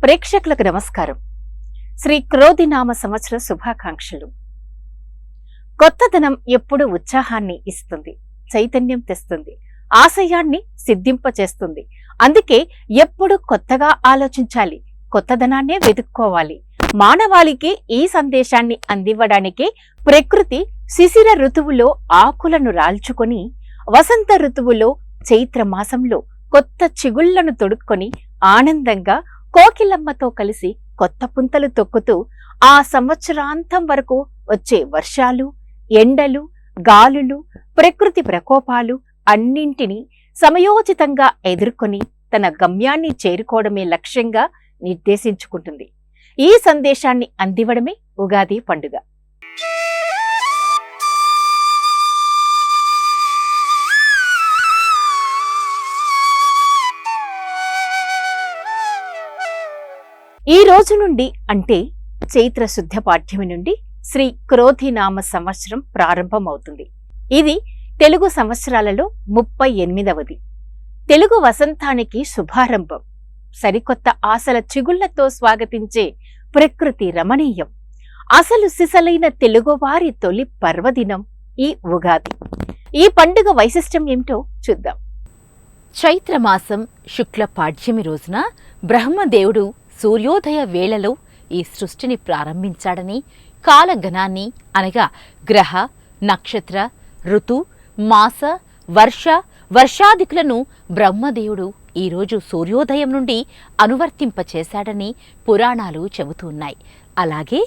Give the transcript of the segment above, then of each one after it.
ప్రేక్షకులకు నమస్కారం. శ్రీ క్రోధినామ సంవత్సర శుభాకాంక్షలు. కొత్తదనం ఎప్పుడు ఉత్సాహాన్ని ఇస్తుంది, చైతన్యం తెస్తుంది, ఆశయాన్ని సిద్ధింపచేస్తుంది. అందుకే ఎప్పుడు కొత్తగా ఆలోచించాలి, కొత్తదనాన్నే వెతుక్కోవాలి. మానవాళికి ఈ సందేశాన్ని అందివ్వడానికే ప్రకృతి శిశిర ఋతువులో ఆకులను రాల్చుకొని, వసంత ఋతువులో చైత్ర మాసంలో కొత్త చిగుళ్లను తొడుక్కొని ఆనందంగా కోకిలమ్మతో కలిసి కొత్త పుంతలు తొక్కుతూ ఆ సంవత్సరాంతం వరకు వచ్చే వర్షాలు, ఎండలు, గాలులు, ప్రకృతి ప్రకోపాలు అన్నింటినీ సమయోచితంగా ఎదుర్కొని తన గమ్యాన్ని చేరుకోవడమే లక్ష్యంగా నిర్దేశించుకుంటుంది. ఈ సందేశాన్ని అందివ్వడమే ఉగాది పండుగ. ఈ రోజు నుండి అంటే చైత్ర శుద్ధ పాఠ్యమి నుండి శ్రీ క్రోధినామ సంవత్సరం ప్రారంభమవుతుంది. ఇది తెలుగు సంవత్సరాలలో 38వది. తెలుగు వసంతానికి శుభారంభం. సరికొత్త ఆశల చిగుళ్లతో స్వాగతించే ప్రకృతి రమణీయం. అసలు సిసలైన తెలుగువారి తొలి పర్వదినం ఈ ఉగాది. ఈ పండుగ వైశిష్ట్యం ఏమిటో చూద్దాం. చైత్రమాసం శుక్ల పాడ్యమి రోజున బ్రహ్మదేవుడు సూర్యోదయ వేళలో ఈ సృష్టిని ప్రారంభించాడని, కాలగణాన్ని అనగా గ్రహ, నక్షత్ర, ఋతు, మాస, వర్షాదికులను బ్రహ్మదేవుడు ఈరోజు సూర్యోదయం నుండి అనువర్తింపచేశాడని పురాణాలు చెబుతున్నాయి. అలాగే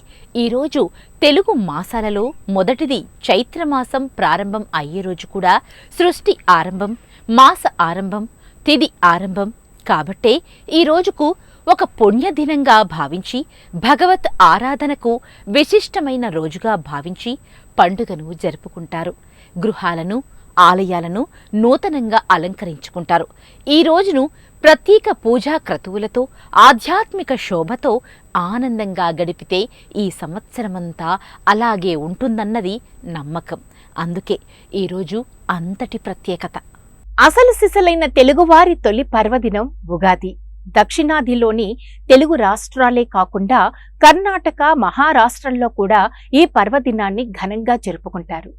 ఈరోజు తెలుగు మాసాలలో మొదటిది చైత్రమాసం ప్రారంభం అయ్యే రోజు కూడా సృష్టి ఆరంభం, మాస ఆరంభం, తిథి ఆరంభం. కాబట్టే ఈ రోజుకు ఒక పుణ్యదినంగా భావించి, భగవత్ ఆరాధనకు విశిష్టమైన రోజుగా భావించి పండుగను జరుపుకుంటారు. గృహాలను, ఆలయాలను నూతనంగా అలంకరించుకుంటారు. ఈ రోజును ప్రత్యేక పూజా క్రతువులతో, ఆధ్యాత్మిక శోభతో ఆనందంగా గడిపితే ఈ సంవత్సరమంతా అలాగే ఉంటుందన్నది నమ్మకం. అందుకే ఈరోజు అంతటి ప్రత్యేకత. అసలు సిసలైన తెలుగువారి తొలి పర్వదినం ఉగాది. దక్షిణాదిలోని తెలుగు రాష్ట్రాలే కాకుండా కర్ణాటక, మహారాష్ట్రంలో కూడా ఈ పర్వదినాన్ని ఘనంగా జరుపుకుంటారు.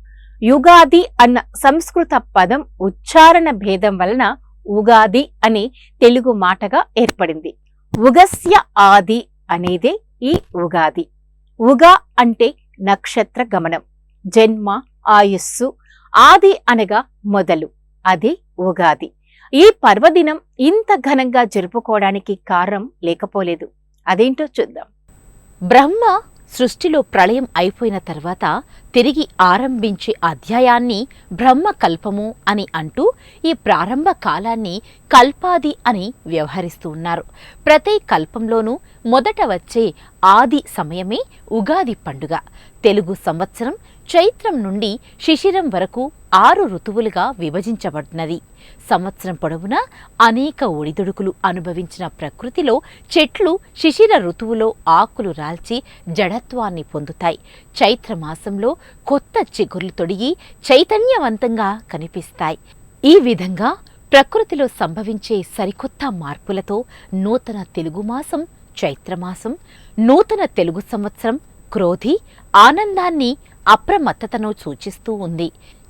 యుగాది అన్న సంస్కృత పదం ఉచ్చారణ భేదం వలన ఉగాది అనే తెలుగు మాటగా ఏర్పడింది. ఉగస్య ఆది అనేదే ఈ ఉగాది. ఉగా అంటే నక్షత్ర గమనం, జన్మ, ఆయుస్సు. ఆది అనగా మొదలు, అదే ఉగాది. ఈ పర్వదినం ఇంత ఘనంగా జరుపుకోవడానికి కారణం లేకపోలేదు. అదేంటో చూద్దాం. బ్రహ్మ సృష్టిలో ప్రళయం అయిపోయిన తర్వాత తిరిగి ఆరంభించే అధ్యాయాన్ని బ్రహ్మకల్పము అని అంటూ ఈ ప్రారంభ కాలాన్ని కల్పాది అని వ్యవహరిస్తూ ఉన్నారు. ప్రతి కల్పంలోనూ మొదట వచ్చే ఆది సమయమే ఉగాది పండుగ. తెలుగు సంవత్సరం చైత్రం నుండి శిశిరం వరకు 6 ఋతువులుగా విభజించబడినది. సంవత్సరం పొడవునా అనేక ఒడిదుడుకులు అనుభవించిన ప్రకృతిలో చెట్లు శిశిర ఋతువులో ఆకులు రాల్చి జడత్వాన్ని పొందుతాయి. చైత్రమాసంలో కొత్త చిగుర్లు తొడిగి చైతన్యవంతంగా కనిపిస్తాయి. ఈ విధంగా ప్రకృతిలో సంభవించే సరికొత్త మార్పులతో నూతన తెలుగు మాసం చైత్రమాసం, నూతన తెలుగు సంవత్సరం క్రోధి ఆనందాన్ని, అప్రమత్తతను సూచిస్తూ ఉంది.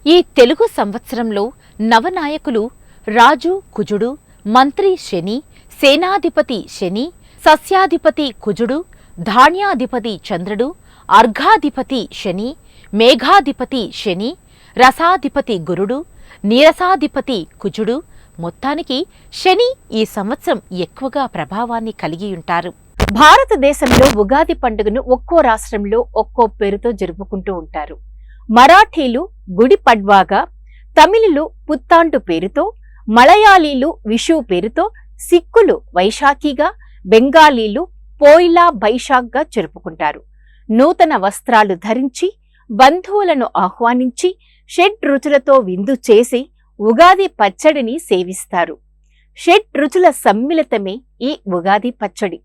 ఈ తెలుగు సంవత్సరంలో నవనాయకులు రాజు కుజుడు, మంత్రి శని, సేనాధిపతి శని, సస్యాధిపతి కుజుడు, ధాన్యాధిపతి చంద్రుడు, అర్ఘాధిపతి శని, మేఘాధిపతి శని, రసాధిపతి గురుడు, నీరసాధిపతి కుజుడు. మొత్తానికి శని ఈ సంవత్సరం ఎక్కువగా ప్రభావాన్ని కలిగి ఉంటారు. భారతదేశంలో ఉగాది పండుగను ఒక్కో రాష్ట్రంలో ఒక్కో పేరుతో జరుపుకుంటూ ఉంటారు. మరాఠీలు గుడి పడ్వాగా, తమిళులు పుత్తాండు పేరుతో, మలయాళీలు విషు పేరుతో, సిక్కులు వైశాఖిగా, బెంగాలీలు పోయిలా బైశాఖ్గా జరుపుకుంటారు. నూతన వస్త్రాలు ధరించి, బంధువులను ఆహ్వానించి, షడ్ రుచులతో విందు చేసి ఉగాది పచ్చడిని సేవిస్తారు. షడ్ రుచుల సమ్మిళితమే ఈ ఉగాది పచ్చడి.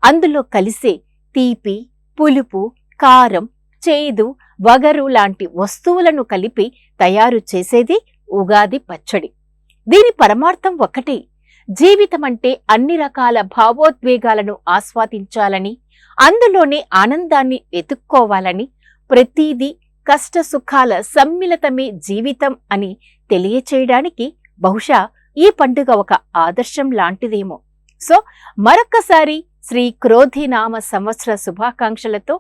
అందులో కలిసే తీపి, పులుపు, కారం, చేదు, వగరు లాంటి వస్తువులను కలిపి తయారు చేసేది ఉగాది పచ్చడి. దీని పరమార్థం ఒక్కటే, జీవితం అంటే అన్ని రకాల భావోద్వేగాలను ఆస్వాదించాలని, అందులోనే ఆనందాన్ని వెతుక్కోవాలని, ప్రతిదీ కష్ట సుఖాల సమ్మిళితమే జీవితం అని తెలియచేయడానికి బహుశా ఈ పండుగ ఒక ఆదర్శం లాంటిదేమో. సో మరొక్కసారి శ్రీ క్రోధినామ సంవత్సర శుభాకాంక్షలతో